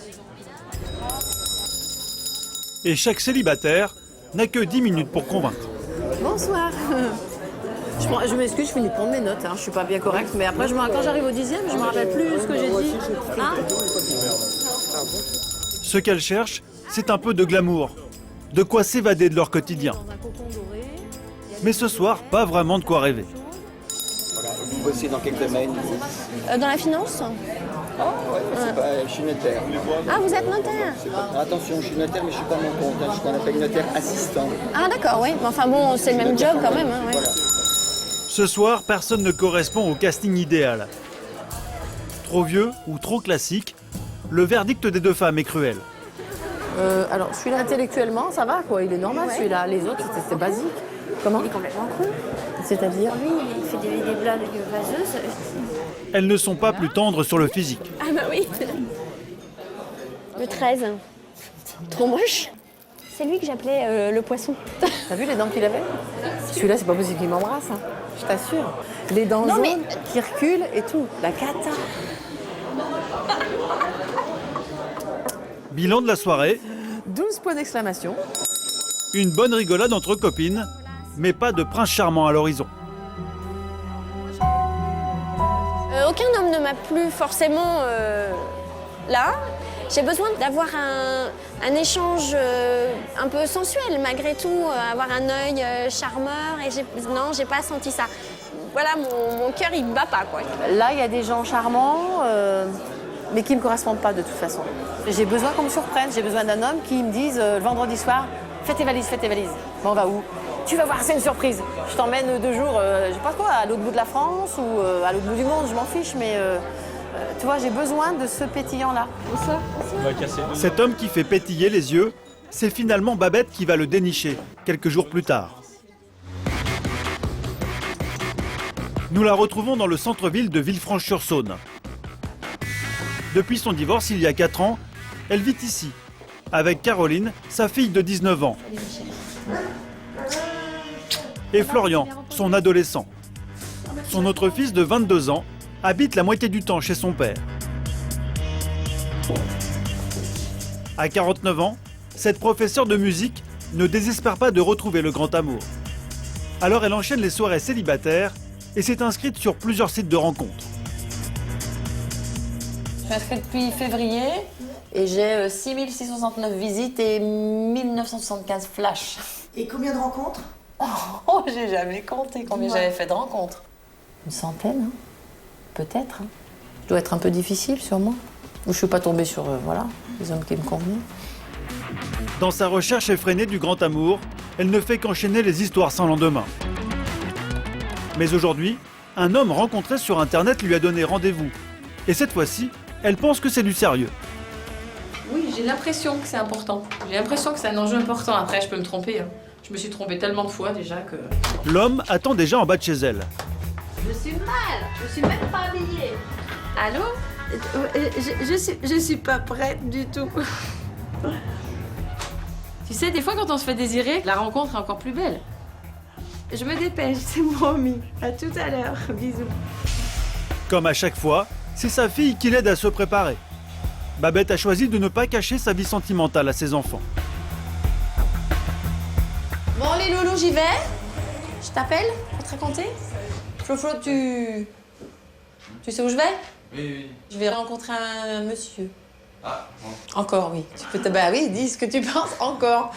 Et chaque célibataire n'a que 10 minutes pour convaincre. Bonsoir. Je m'excuse, je finis de prendre mes notes. Je suis pas bien correcte, mais après, quand j'arrive au 10e, je me rappelle plus ce que j'ai dit. Hein? Ce qu'elles cherchent, c'est un peu de glamour, de quoi s'évader de leur quotidien. Mais ce soir, pas vraiment de quoi rêver. Vous bossez dans quel domaine? Dans la finance? Ah ouais, c'est pas, je suis notaire. Ah, vous êtes notaire? Attention, je suis notaire, mais je suis pas à mon compte. Je suis ce qu'on appelle notaire assistant. Ah d'accord, oui. Mais enfin bon, c'est le même job quand même. Hein, ouais. Voilà. Ce soir, personne ne correspond au casting idéal. Trop vieux ou trop classique, le verdict des 2 femmes est cruel. Alors, celui-là, intellectuellement, ça va, quoi. Il est normal, celui-là. Les autres, c'est basique. Comment? Il est complètement cru. C'est-à-dire? Lui, il fait des blagues vaseuses. Elles ne sont pas plus tendres sur le physique. Ah bah oui. Le 13. Trop moche. C'est lui que j'appelais le poisson. T'as vu les dents qu'il avait? Celui-là, c'est pas possible qu'il m'embrasse, hein. Je t'assure. Les dents jaunes qui reculent et tout. La cata. Bilan de la soirée. 12 points d'exclamation. Une bonne rigolade entre copines, mais pas de prince charmant à l'horizon. Aucun homme ne m'a plu forcément là. J'ai besoin d'avoir un échange un peu sensuel malgré tout, avoir un œil charmeur et j'ai pas senti ça. Voilà, mon cœur il bat pas quoi. Là, il y a des gens charmants, mais qui me correspondent pas de toute façon. J'ai besoin qu'on me surprenne, j'ai besoin d'un homme qui me dise le vendredi soir, fais tes valises. Bon, on va où? Tu vas voir, c'est une surprise. Je t'emmène 2 jours, je sais pas quoi, à l'autre bout de la France ou à l'autre bout du monde, je m'en fiche, mais Tu vois, j'ai besoin de ce pétillant-là. Cet homme qui fait pétiller les yeux, c'est finalement Babette qui va le dénicher, quelques jours plus tard. Nous la retrouvons dans le centre-ville de Villefranche-sur-Saône. Depuis son divorce il y a 4 ans, elle vit ici, avec Caroline, sa fille de 19 ans. Et Florian, son adolescent. Son autre fils de 22 ans habite la moitié du temps chez son père. À 49 ans, cette professeure de musique ne désespère pas de retrouver le grand amour. Alors elle enchaîne les soirées célibataires et s'est inscrite sur plusieurs sites de rencontres. Je suis inscrite depuis février et j'ai 6669 visites et 1975 flashs. Et combien de rencontres? Oh, j'ai jamais compté combien j'avais fait de rencontres. Une centaine, hein. Peut-être. Hein. Je dois être un peu difficile sur moi. Ou je suis pas tombée sur les hommes qui me convenaient. Dans sa recherche effrénée du grand amour, elle ne fait qu'enchaîner les histoires sans lendemain. Mais aujourd'hui, un homme rencontré sur Internet lui a donné rendez-vous. Et cette fois-ci, elle pense que c'est du sérieux. Oui, j'ai l'impression que c'est important. J'ai l'impression que c'est un enjeu important. Après, je peux me tromper. Hein. Je me suis trompée tellement de fois déjà que... L'homme attend déjà en bas de chez elle. Je suis mal. Je suis même pas habillée. Allô? Je suis pas prête du tout. Tu sais, des fois, quand on se fait désirer, la rencontre est encore plus belle. Je me dépêche, c'est promis. À tout à l'heure. Bisous. Comme à chaque fois, c'est sa fille qui l'aide à se préparer. Babette a choisi de ne pas cacher sa vie sentimentale à ses enfants. Bon, les loulous, j'y vais. Je t'appelle pour te raconter. Flo, tu sais où je vais? Oui. Je vais rencontrer un monsieur. Ah, bon. Encore, oui. Bah oui, dis ce que tu penses, encore.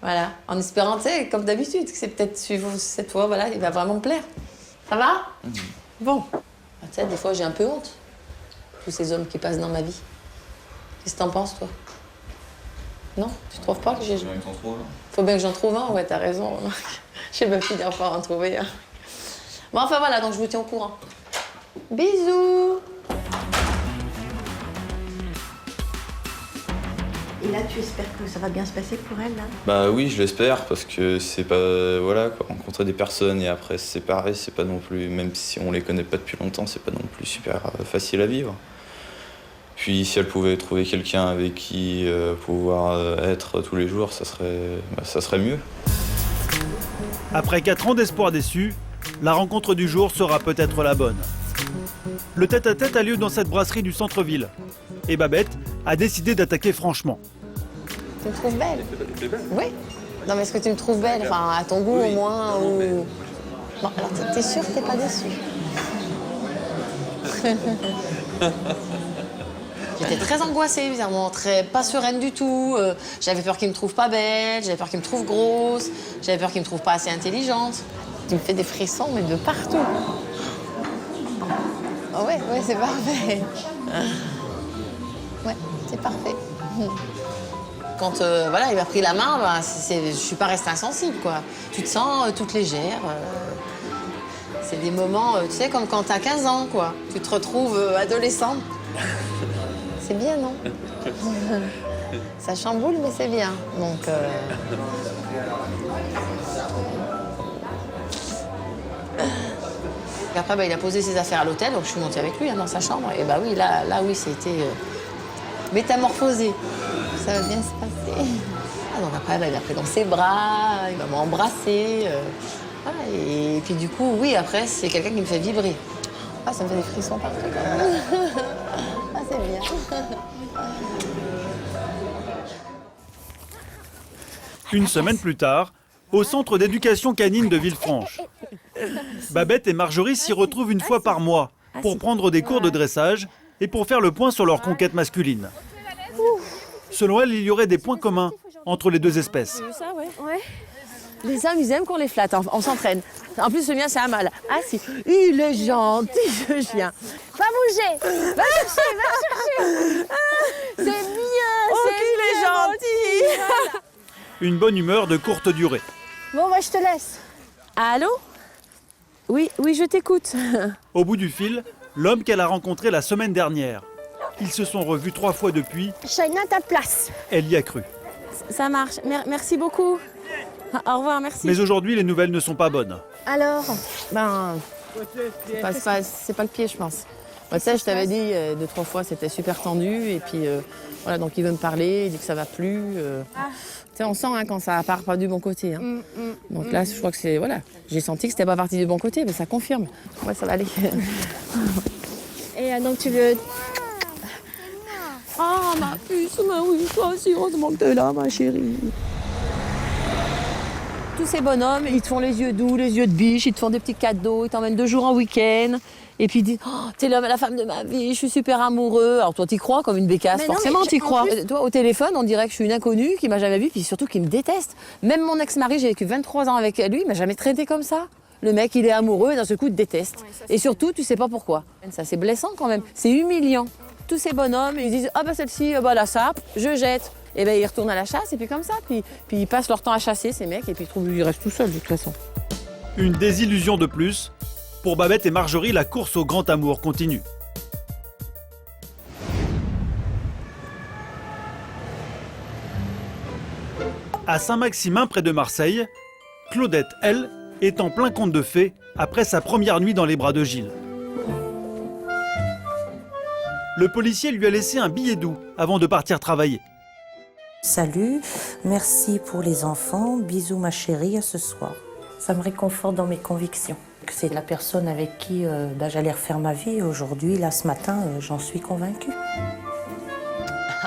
Voilà, en espérant, tu sais, comme d'habitude, que c'est peut-être suivre cette fois, voilà, il va vraiment me plaire. Ça va? Bon. Tu sais, des fois, j'ai un peu honte. Tous ces hommes qui passent dans ma vie. Qu'est-ce que t'en penses, toi? Non? Tu trouves pas que j'ai... Faut bien que j'en trouve un, ouais, t'as raison. Je sais pas finir par en trouver un. Bon, enfin voilà, donc je vous tiens au courant. Bisous! Et là, tu espères que ça va bien se passer pour elle, là? Bah oui, je l'espère, parce que c'est pas... Voilà, quoi, rencontrer des personnes et après se séparer, c'est pas non plus... Même si on les connaît pas depuis longtemps, c'est pas non plus super facile à vivre. Puis si elle pouvait trouver quelqu'un avec qui pouvoir être tous les jours, ça serait mieux. Après 4 ans d'espoir déçu, la rencontre du jour sera peut-être la bonne. Le tête-à-tête a lieu dans cette brasserie du centre-ville. Et Babette a décidé d'attaquer franchement. Tu me trouves belle? Oui. Non, mais est-ce que tu me trouves belle? Enfin, à ton goût, au moins, ou... Bon, alors, t'es sûre que t'es pas déçue? J'étais très angoissée, bizarrement, pas sereine du tout. J'avais peur qu'il me trouve pas belle, j'avais peur qu'il me trouve grosse, j'avais peur qu'il me trouve pas assez intelligente. Tu me fais des frissons, mais de partout. Oh ouais, c'est parfait. Ouais, c'est parfait. Quand voilà, il m'a pris la main, bah, je suis pas restée insensible, quoi. Tu te sens toute légère. C'est des moments, tu sais, comme quand t'as 15 ans, quoi. Tu te retrouves adolescente. C'est bien, non? Ça chamboule, mais c'est bien. Donc... Après, bah, il a posé ses affaires à l'hôtel, donc je suis montée avec lui dans sa chambre. Et bah oui, là oui, c'était métamorphosé. Ça va bien se passer. Ah, donc après, bah, il m'a pris dans ses bras, il m'a embrassé. Voilà, et puis du coup, oui, après, c'est quelqu'un qui me fait vibrer. Ah, ça me fait des frissons partout. Ah, c'est bien. Une semaine plus tard, au centre d'éducation canine de Villefranche. Babette et Marjorie s'y retrouvent une fois par mois pour prendre des cours de dressage et pour faire le point sur leur conquête masculine. Selon elle, il y aurait des points communs entre les deux espèces. Ouais. Les hommes, ils aiment qu'on les flatte, on s'entraîne. En plus, le mien, c'est un mâle. Ah si, il est gentil, ce chien. Va bouger. Va chercher. C'est bien, qu'il est gentil. Voilà. Une bonne humeur de courte durée. Bon, je te laisse. Allô? Oui, je t'écoute. Au bout du fil, l'homme qu'elle a rencontré la semaine dernière. Ils se sont revus 3 fois depuis. Shaina, ta place. Elle y a cru. Ça marche. Merci beaucoup. Au revoir, merci. Mais aujourd'hui, les nouvelles ne sont pas bonnes. Alors, c'est pas le pied, je pense. Moi, tu sais, je t'avais dit 2-3 fois, c'était super tendu. Et puis, voilà, donc il veut me parler, il dit que ça va plus. Tu sais, on sent quand ça part pas du bon côté. Hein. Donc là, je crois que c'est... Voilà, j'ai senti que c'était pas parti du bon côté, mais ça confirme. Ouais, ça va aller. Et donc, tu veux... Ah, ma puce, mais oui, toi aussi, heureusement que t'es là, ma chérie. Tous ces bonhommes, ils te font les yeux doux, les yeux de biche, ils te font des petits cadeaux, ils t'emmènent 2 jours en week-end. Et puis ils disent, oh, t'es l'homme, la femme de ma vie, je suis super amoureux. Alors toi, t'y crois comme une bécasse, Mais non, forcément, mais t'y crois. plus... Toi, au téléphone, on dirait que je suis une inconnue, qui m'a jamais vue, puis surtout qui me déteste. Même mon ex-mari, j'ai vécu 23 ans avec lui, il m'a jamais traité comme ça. Le mec, il est amoureux et d'un seul coup, il te déteste. Ouais, et surtout, tu sais pas pourquoi. Ça, c'est blessant quand même. C'est humiliant. Tous ces bonhommes, ils disent, ah bah celle-ci, bah la sape, je jette. Et ben ils retournent à la chasse et puis comme ça, puis ils passent leur temps à chasser ces mecs et puis ils restent tout seuls de toute façon. Une désillusion de plus. Pour Babette et Marjorie, la course au grand amour continue. À Saint-Maximin, près de Marseille, Claudette, elle, est en plein conte de fées après sa première nuit dans les bras de Gilles. Le policier lui a laissé un billet doux avant de partir travailler. Salut, merci pour les enfants, bisous ma chérie, à ce soir. Ça me réconforte dans mes convictions. C'est la personne avec qui j'allais refaire ma vie. Aujourd'hui, là, ce matin, j'en suis convaincue.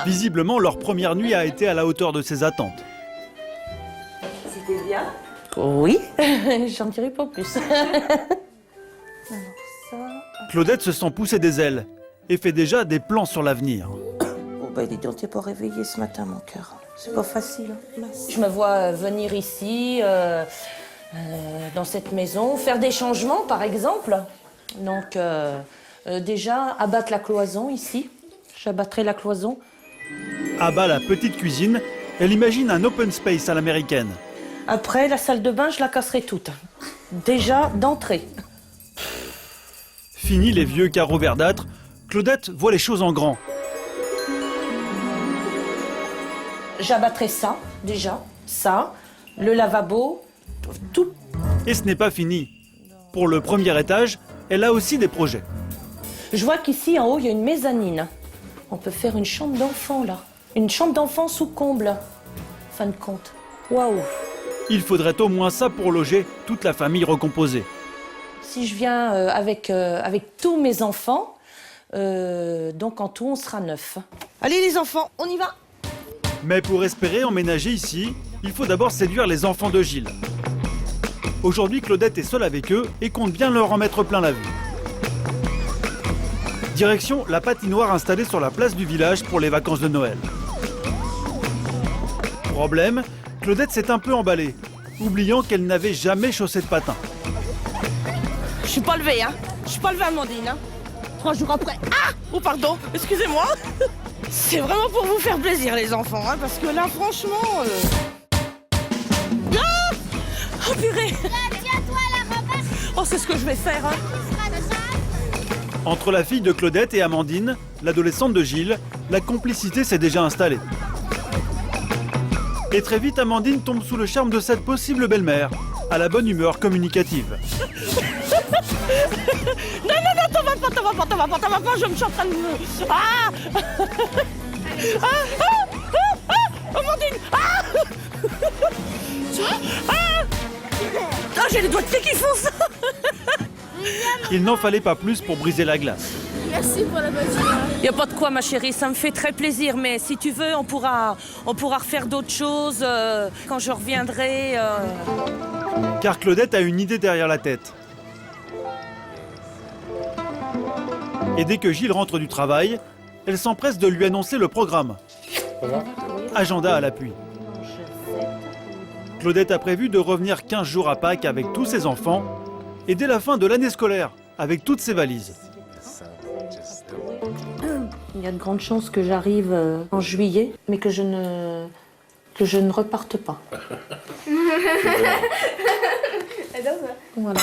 Visiblement, leur première nuit a été à la hauteur de ses attentes. C'était bien? Oui, j'en dirai pas plus. Alors ça... Claudette se sent pousser des ailes et fait déjà des plans sur l'avenir. Oh bah dis donc, t'es pas réveillé ce matin, mon cœur. C'est pas facile. Hein. Je me vois venir ici, dans cette maison, faire des changements, par exemple. Donc, déjà, abattre la cloison ici. J'abattrai la cloison. À bas la petite cuisine, elle imagine un open space à l'américaine. Après, la salle de bain, je la casserai toute. Déjà, d'entrée. Fini les vieux carreaux verdâtres, Claudette voit les choses en grand. J'abattrai ça, déjà. Ça, le lavabo, tout. Et ce n'est pas fini. Pour le premier étage, elle a aussi des projets. Je vois qu'ici, en haut, il y a une mezzanine. On peut faire une chambre d'enfant, là. Une chambre d'enfant sous comble. Fin de compte. Waouh! Il faudrait au moins ça pour loger toute la famille recomposée. Si je viens avec tous mes enfants, donc en tout, on sera 9. Allez les enfants, on y va. Mais pour espérer emménager ici, il faut d'abord séduire les enfants de Gilles. Aujourd'hui, Claudette est seule avec eux et compte bien leur en mettre plein la vue. Direction la patinoire installée sur la place du village pour les vacances de Noël. Problème, Claudette s'est un peu emballée, oubliant qu'elle n'avait jamais chaussé de patins. Je suis pas levée, hein. Je suis pas levée, Amandine. Hein. 3 jours après. Ah! Oh pardon, excusez-moi. C'est vraiment pour vous faire plaisir, les enfants, hein, parce que là, franchement... Ah! Oh purée! Tiens-toi la robe. Oh, c'est ce que je vais faire, hein. Entre la fille de Claudette et Amandine, l'adolescente de Gilles, la complicité s'est déjà installée. Et très vite, Amandine tombe sous le charme de cette possible belle-mère, à la bonne humeur communicative. Non, t'en vas pas, je me suis en train de me... Ah! Amandine! Ah, j'ai les doigts de pied qui font ça. Il n'en fallait pas plus pour briser la glace. Merci pour la voiture. Il n'y a pas de quoi, ma chérie, ça me fait très plaisir, mais si tu veux, on pourra refaire d'autres choses quand je reviendrai. Car Claudette a une idée derrière la tête. Et dès que Gilles rentre du travail, elle s'empresse de lui annoncer le programme. Agenda à l'appui. Claudette a prévu de revenir 15 jours à Pâques avec tous ses enfants et dès la fin de l'année scolaire, avec toutes ses valises. Il y a de grandes chances que j'arrive en juillet, mais que je ne reparte pas. Voilà.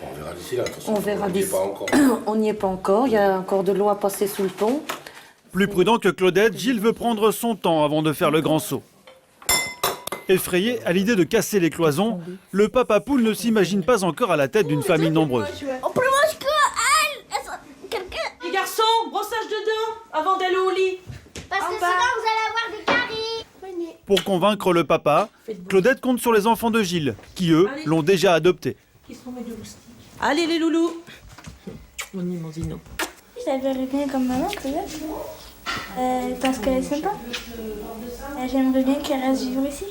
On verra d'ici là, de toute façon. On verra n'y est d'ici. pas encore. On n'y est pas encore, il y a encore de l'eau à passer sous le pont. Plus prudent que Claudette, Gilles veut prendre son temps avant de faire le grand saut. Effrayé à l'idée de casser les cloisons, le papa poule ne s'imagine pas encore à la tête d'une famille nombreuse. On peut manger que quelqu'un. Les garçons, brossage de dents avant d'aller au lit. Parce que sinon vous allez avoir des caries. Pour convaincre le papa, Claudette compte sur les enfants de Gilles, qui eux l'ont déjà adopté. Allez les loulous. On y Mandino. J'aimerais bien comme maman, Claudette. Parce qu'elle est sympa. J'aimerais bien qu'elle reste vivre ici.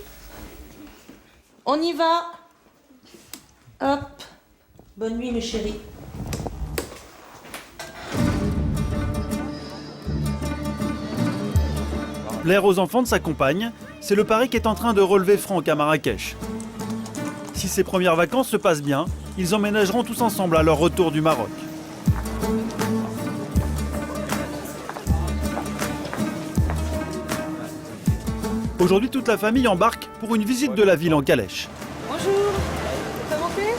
On y va. Hop. Bonne nuit mes chéris. Plaire aux enfants de sa compagne, c'est le pari qu'est en train de relever Franck à Marrakech. Si ses premières vacances se passent bien, ils emménageront tous ensemble à leur retour du Maroc. Aujourd'hui, toute la famille embarque pour une visite de la ville en calèche. Bonjour. Ça va monter?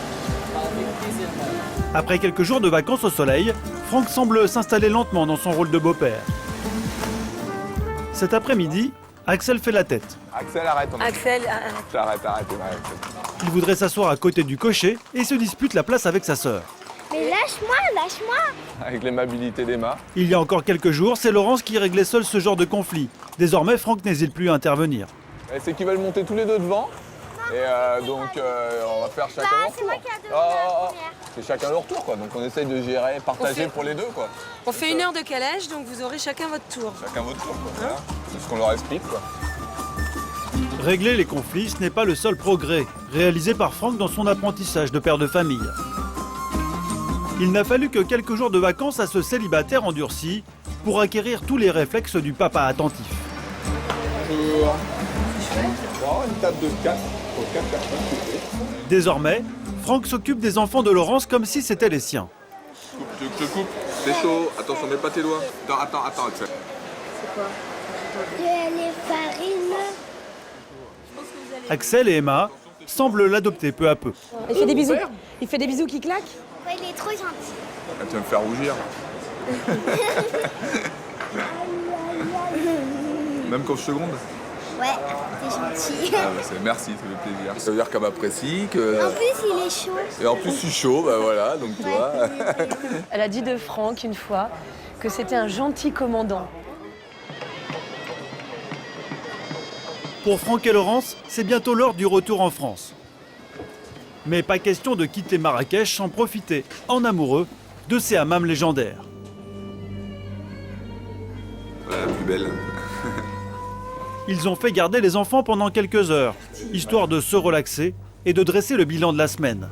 Après quelques jours de vacances au soleil, Franck semble s'installer lentement dans son rôle de beau-père. Cet après-midi, Axel fait la tête. Axel, arrête. Axel, Arrête. Il voudrait s'asseoir à côté du cocher et se dispute la place avec sa sœur. Mais lâche-moi. Avec l'aimabilité d'Emma. Il y a encore quelques jours, c'est Laurence qui réglait seule ce genre de conflit. Désormais, Franck n'hésite plus à intervenir. C'est qu'ils veulent monter tous les deux devant. Et donc on va faire chacun leur c'est tour. moi qui ai donné la première. C'est chacun leur tour quoi. Donc on essaye de gérer, partager pour les deux quoi. on fait 1 heure de calèche, donc vous aurez chacun votre tour. Chacun votre tour quoi. Voilà. C'est ce qu'on leur explique quoi. Régler les conflits, ce n'est pas le seul progrès réalisé par Franck dans son apprentissage de père de famille. Il n'a fallu que quelques jours de vacances à ce célibataire endurci pour acquérir tous les réflexes du papa attentif. Une table de 4 pour 4 personnes. Désormais, Franck s'occupe des enfants de Laurence comme si c'était les siens. Tu veux que je te coupe? C'est chaud. Attention, mets pas tes doigts. Attends, Axel. C'est quoi? Les farines. Axel et Emma semblent l'adopter peu à peu. Il fait des bisous. Il fait des bisous qui claquent. Ouais, il est trop gentil. Ah, tu vas me faire rougir. Même quand je seconde? Ouais, t'es gentil. Ah, bah, merci, ça fait plaisir. Ça veut dire qu'elle m'apprécie, que... En plus, il est chaud. Et en plus, je suis chaud, bah voilà, donc toi... Elle a dit de Franck une fois que c'était un gentil commandant. Pour Franck et Laurence, c'est bientôt l'heure du retour en France. Mais pas question de quitter Marrakech sans profiter, en amoureux, de ces hammams légendaires. Voilà, la plus belle. Ils ont fait garder les enfants pendant quelques heures, histoire de se relaxer et de dresser le bilan de la semaine.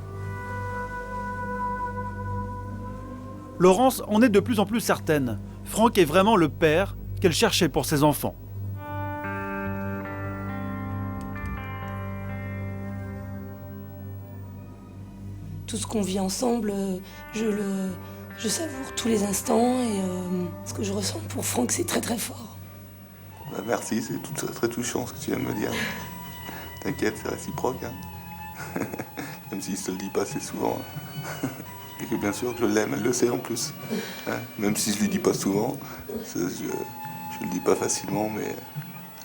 Laurence en est de plus en plus certaine. Franck est vraiment le père qu'elle cherchait pour ses enfants. Tout ce qu'on vit ensemble, je savoure tous les instants et ce que je ressens pour Franck, c'est très très fort. Bah, merci, c'est très touchant ce que tu viens de me dire. T'inquiète, c'est réciproque. Hein. Même s'il ne te le dit pas assez souvent. Et que bien sûr que je l'aime, elle le sait en plus. Hein. Même si je ne lui dis pas souvent, je ne le dis pas facilement, mais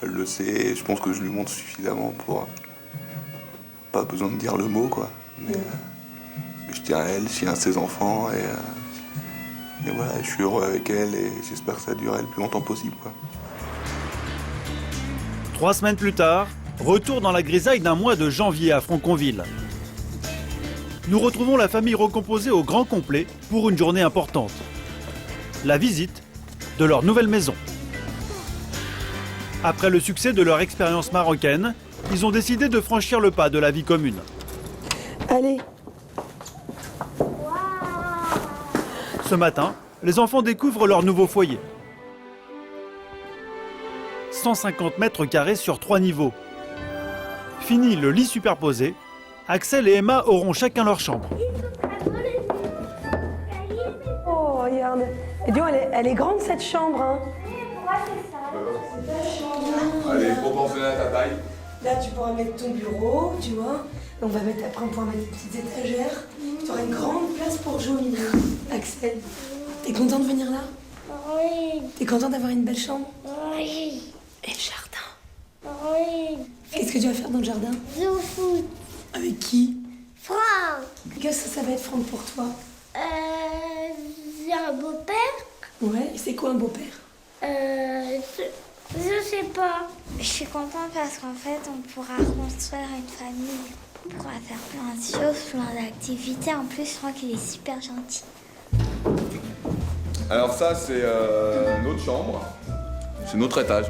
elle le sait et je pense que je lui montre suffisamment pour... Pas besoin de dire le mot, quoi. Mais je tiens à elle, je tiens à ses enfants et voilà, je suis heureux avec elle et j'espère que ça durera le plus longtemps possible, quoi. 3 semaines plus tard, retour dans la grisaille d'un mois de janvier à Franconville. Nous retrouvons la famille recomposée au grand complet pour une journée importante. La visite de leur nouvelle maison. Après le succès de leur expérience marocaine, ils ont décidé de franchir le pas de la vie commune. Allez. Ce matin, les enfants découvrent leur nouveau foyer. 150 mètres carrés sur 3 niveaux. Fini le lit superposé, Axel et Emma auront chacun leur chambre. Oh, regarde. Et dis-moi, elle est grande cette chambre, hein. Allez, proportionnel à ta taille. Là, tu pourras mettre ton bureau, tu vois. On pourra mettre des petites étagères. Tu auras une grande place pour jouer, Axel. T'es content de venir là? Oui. T'es content d'avoir une belle chambre? Oui. Et le jardin? Oui. Qu'est-ce que tu vas faire dans le jardin? Jouer au foot. Avec qui? Franck. Qu'est-ce que ça va être, Franck, pour toi? J'ai un beau-père. Ouais, et c'est quoi un beau-père? Je sais pas. Je suis contente parce qu'en fait, on pourra construire une famille. On pourra faire plein de choses, plein d'activités. En plus, Franck, il est super gentil. Alors ça, c'est notre chambre. C'est notre étage.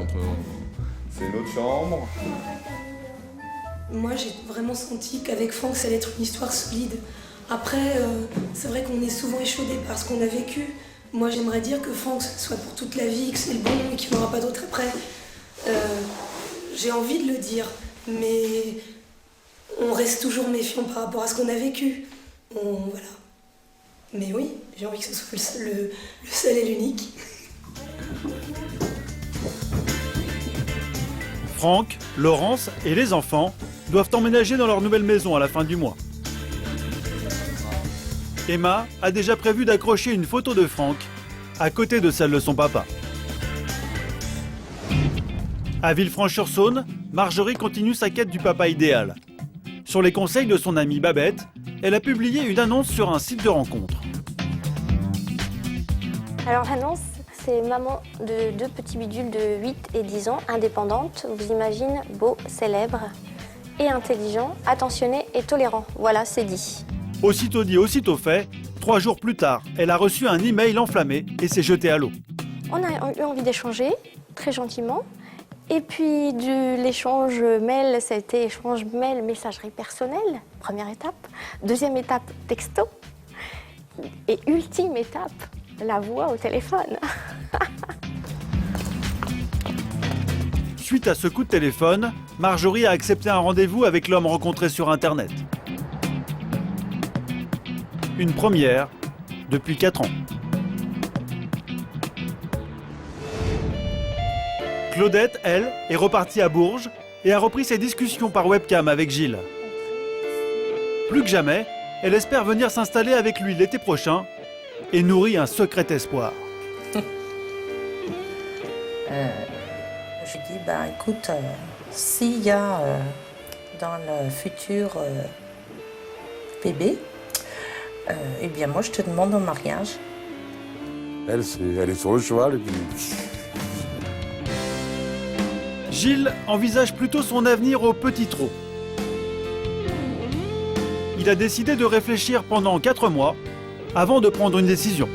C'est notre chambre. Moi, j'ai vraiment senti qu'avec Franck, ça allait être une histoire solide. Après, c'est vrai qu'on est souvent échaudé par ce qu'on a vécu. Moi, j'aimerais dire que Franck, ce soit pour toute la vie, que c'est le bon et qu'il n'y en aura pas d'autre après. J'ai envie de le dire, mais on reste toujours méfiant par rapport à ce qu'on a vécu. Voilà. Mais oui, j'ai envie que ce soit le seul et l'unique. Franck, Laurence et les enfants doivent emménager dans leur nouvelle maison à la fin du mois. Emma a déjà prévu d'accrocher une photo de Franck à côté de celle de son papa. À Villefranche-sur-Saône, Marjorie continue sa quête du papa idéal. Sur les conseils de son amie Babette, elle a publié une annonce sur un site de rencontre. Alors l'annonce, c'est maman de 2 petits bidules de 8 et 10 ans, indépendante, vous imaginez, beau, célèbre et intelligent, attentionné et tolérant. Voilà, c'est dit. Aussitôt dit, aussitôt fait, 3 jours plus tard, elle a reçu un email enflammé et s'est jetée à l'eau. On a eu envie d'échanger, très gentiment. Et puis de l'échange mail, ça a été échange mail, messagerie personnelle, première étape. Deuxième étape, texto. Et ultime étape, la voix au téléphone. Suite à ce coup de téléphone, Marjorie a accepté un rendez-vous avec l'homme rencontré sur Internet. Une première depuis 4 ans. Claudette, elle, est repartie à Bourges et a repris ses discussions par webcam avec Gilles. Plus que jamais, elle espère venir s'installer avec lui l'été prochain et nourrit un secret espoir. Je dis, écoute, s'il y a dans le futur bébé, eh bien moi je te demande en mariage. Elle est sur le cheval et puis... Gilles envisage plutôt son avenir au petit trot. Il a décidé de réfléchir pendant 4 mois avant de prendre une décision.